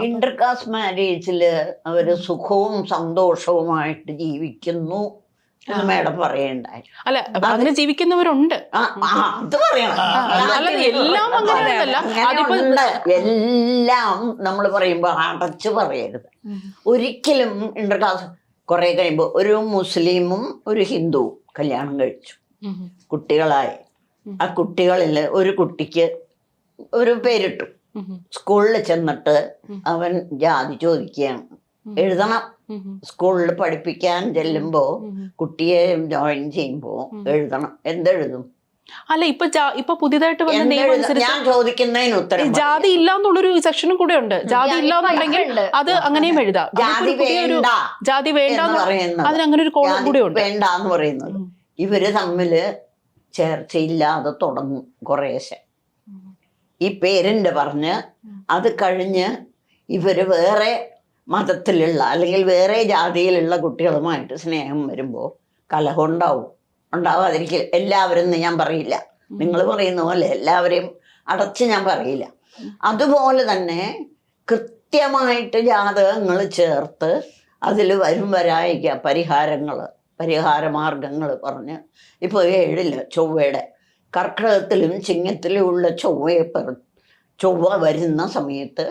Intercaste മാരേജില് അവര് സുഖവും സന്തോഷവുമായിട്ട് ജീവിക്കുന്നു എന്ന് മേഡം പറയണ്ടായി. അല്ല അങ്ങനെ ജീവിക്കുന്നവരുണ്ട്. അത് പറയണം. എല്ലാം അങ്ങനെയാണല്ല. എല്ലാം നമ്മൾ പറയുമ്പോ അടച്ചു പറയരുത് ഒരിക്കലും. ഇന്റർകാസ്റ്റ് കുറെ കഴിയുമ്പോ ഒരു മുസ്ലിമും ഒരു ഹിന്ദുവും കല്യാണം കഴിച്ചു, കുട്ടികളായി. ആ കുട്ടികളിൽ ഒരു കുട്ടിക്ക് ഒരു പേരിട്ടു. സ്കൂളിൽ ചെന്നിട്ട് അവൻ ജാതി ചോദിക്കുകയാണ്. എഴുതണം. സ്കൂളിൽ പഠിപ്പിക്കാൻ ചെല്ലുമ്പോ കുട്ടിയെ ജോയിൻ ചെയ്യുമ്പോ എഴുതണം. എന്തെഴുതും? അല്ല ഇപ്പൊ പുതിയതായിട്ട് വന്ന നിയമം അനുസരിച്ച് ഞാൻ ചോദിക്കുന്നതിന് ഉത്തരം ജാതി ഇല്ല എന്നുള്ളൊരു സെക്ഷനും കൂടെ ഉണ്ട്. ജാതി ഇല്ലാന്നുണ്ടെങ്കിൽ അത് അങ്ങനെയും എഴുതാം. ജാതി വേണ്ട അതിനങ്ങനെ ഒരു കോളം കൂടെ ഉണ്ട്. വേണ്ട എന്ന് പറയുന്നത് ഇവര് തമ്മില് ചേർച്ചയില്ലാതെ തുടങ്ങും കുറേശ്ശെ. ഈ പേരിന്റെ പറഞ്ഞ് അത് കഴിഞ്ഞ് ഇവര് വേറെ മതത്തിലുള്ള അല്ലെങ്കിൽ വേറെ ജാതിയിലുള്ള കുട്ടികളുമായിട്ട് സ്നേഹം വരുമ്പോൾ കലഹം ഉണ്ടാവാതിരിക്കില്ല. എല്ലാവരും ഞാൻ പറയില്ല, നിങ്ങൾ പറയുന്ന പോലെ എല്ലാവരെയും അടച്ച് ഞാൻ പറയില്ല. അതുപോലെ തന്നെ കൃത്യമായിട്ട് ജാതകങ്ങൾ ചേർത്ത് അതിൽ വരും വരായിക പരിഹാരമാർഗങ്ങൾ പറഞ്ഞ് ഇപ്പോൾ 7 ചൊവ്വയുടെ കർക്കിടകത്തിലും ചിങ്ങത്തിലും ഉള്ള ചൊവ്വ വരുന്ന സമയത്ത്